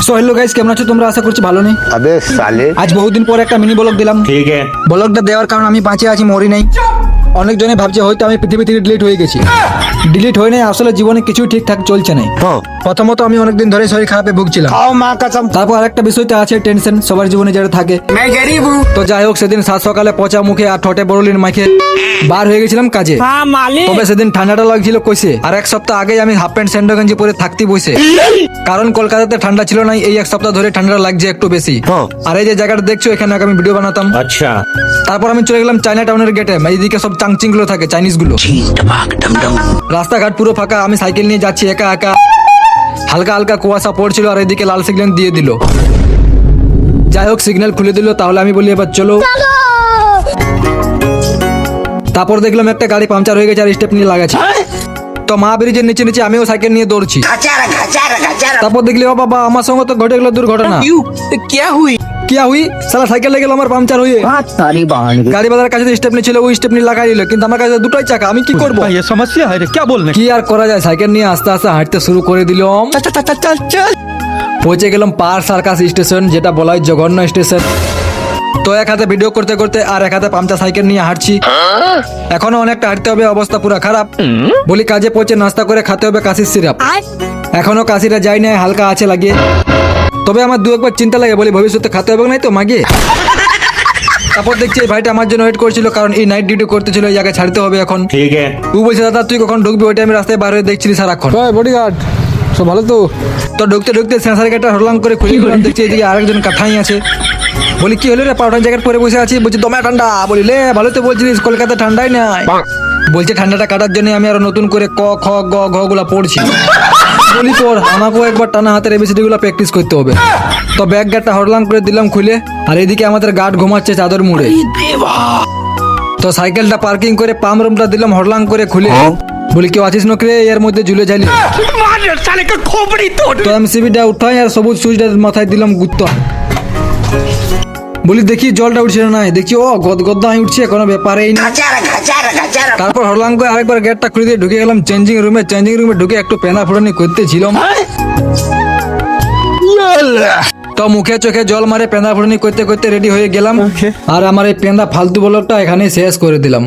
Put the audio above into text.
So hello guys, কেমন আছো তোমরা? আশা করছি ভালো নেই। अबे साले আজ বহুদিন পর একটা মিনি ব্লগ দিলাম। ठीक है। ব্লগটা দেওয়ার কারণ আমি বাঁচে আছি, মরি নাই। অনেকজনে ভাবছে হয়তো আমি পৃথিবী থেকে ডিলিট হয়ে গেছি। ডিলিট হয়ে নাই, আসলে জীবনে কিছুই ঠিকঠাক চলছে না। প্রথমত আমি অনেকদিন ধরে শরীর খারাপে ভুগছিলাম। खाओ माँ कसम। তারপর আরেকটা বিষয়টা আছে টেনশন, সবার জীবনে যেটা থাকে। তো যাই হোক, সেদিন সাত সকালে পচা মুখে আর ঠোঁটে বড়লিন মাখে বার হয়ে গেছিলাম কাজে। তবে সেদিন ঠান্ডাটা লাগছিল কইসে, আর এক সপ্তাহ আগে আমি হাফ প্যান্ট স্যান্ডো গেঞ্জি পরে থাকতে বসে, কারণ কলকাতাতে ঠান্ডা ছিল না। এই এক সপ্তাহ ধরে ঠান্ডা লাগছে একটু বেশি। আর এই যে জায়গাটা দেখছো, এখানে আগে আমি ভিডিও বানাতাম। अच्छा তারপর আমি চলে গেলাম চায়না টাউনের গেটে। এইদিকে সব চাংচিং গুলো থাকে, চাইনিজ গুলো। রাস্তাঘাট পুরো ফাঁকা, আমি সাইকেল নিয়ে যাচ্ছি একা একা। হালকা হালকা কুয়াশা পড়ছিল, আর এদিকে লাল সিগন্যাল দিয়ে দিল। যাই হোক, সিগন্যাল খুলে দিল, তাহলে আমি বলি এবার চলো। তারপর দেখলাম একটা গাড়ি পাংচার হয়ে গেছে আর স্টেপ নিয়ে লাগাচ্ছে। তো মা ব্রিজের নিচে নিচে আমিও সাইকেল নিয়ে দৌড়ছি। তারপর দেখলি ও বাবা, আমার সঙ্গে তো ঘটে গেল দুর্ঘটনা। क्या हुई? সালা সাইকেল লেগে গেল আমার পাংচার হয়ে। গাড়ি বাজার কাছে স্টেপ নিয়ে ছিল, ওই স্টেপ নিয়ে লাগাই দিল, কিন্তু আমার কাছে দুটোই চাকা, আমি কি করবো? ये समस्या है रे, क्या बोलने কি আর করা যায়, সাইকেল নিয়ে আস্তে আস্তে হাঁটতে শুরু করে দিলাম। পৌঁছে গেলাম পার্ক সার্কাস স্টেশন, যেটা বলা হয় জঘন্য স্টেশন। তো এক হাতে ভিডিও করতে করতে আর এক হাতে পাংচার সাইকেল নিয়ে হাঁটছি। এখনো অনেকটা হাঁটতে হবে, অবস্থা পুরো খারাপ। বলি কাজে পৌঁছে নাস্তা করে খেতে হবে কাশির সিরাপ। এখনো কাশিটা যাই নাই, হালকা আছে লাগিয়ে। তবে আমার দু একবার চিন্তা লাগে, বলি ভবিষ্যতে খেতে হবে নাই তো মাগে। তারপর দেখছি এই ভাইটা আমার জন্য ওয়েট করছিল, কারণ এই নাইট ডিউটি করতেছিল, এই জায়গায় ছাড়তে হবে এখন। ठीक है। ও বলছে দাদা তুই কখন ঢুকবি? ওই টাইমে রাস্তায় বার হয়ে দেখছিলি সারাক্ষণ। বডিগার্ড সব ভালো তো? তো ঢুকতে ঢুকতে সেন্সার গেটটা হরলাম করে খুলে গেলাম, দেখছি এদিকে আরেকজন কাঠাই আছে। বলি কি হলো রে, পাউডার জ্যাকেট পরে বসে আছি। বলছি দমে ঠান্ডা। বলি লে ভালো তো বলছিস, কলকাতা ঠান্ডাই নাই। বলছে ঠান্ডাটা কাটার জন্য আমি আরো নতুন করে ক খ গ ঘ গুলা পড়ছি। বলি পর, আমাকেও একবার টানা হাতের এবিসিডি গুলো প্র্যাকটিস করতে হবে। তো ব্যাগ গার্ডটা হরলাম করে দিলাম খুলে, আর এদিকে আমাদের গার্ড ঘুমাচ্ছে চাদর মুড়ে। তো সাইকেলটা পার্কিং করে পাম রুমটা দিলাম হরলাং করে খুলে। বলি কেউ আছিস নকরে, এর মধ্যে ঝুলে যাইলি। তো এমসিবিটা উঠাই আর সবুজ সুইচটা মাথায় দিলাম গুত্তা। বলি দেখি জলটা উঠছে না, দেখছি ও গদগদ্দা উঠছে, কোনো ব্যাপারেই না। তারপর হরলাং করে আরেকবার গেটটা খুলে দিয়ে ঢুকে গেলাম চেঞ্জিং রুমে। চেঞ্জিং রুমে ঢুকে একটু পেনা ফুটানি করতেছিলাম। তো মুখে চোখে জল মারে পেঁদা ফুটানি করতে করতে রেডি হয়ে গেলাম। আর আমার এই পেঁদা ফালতু ব্লগটা এখানে শেষ করে দিলাম।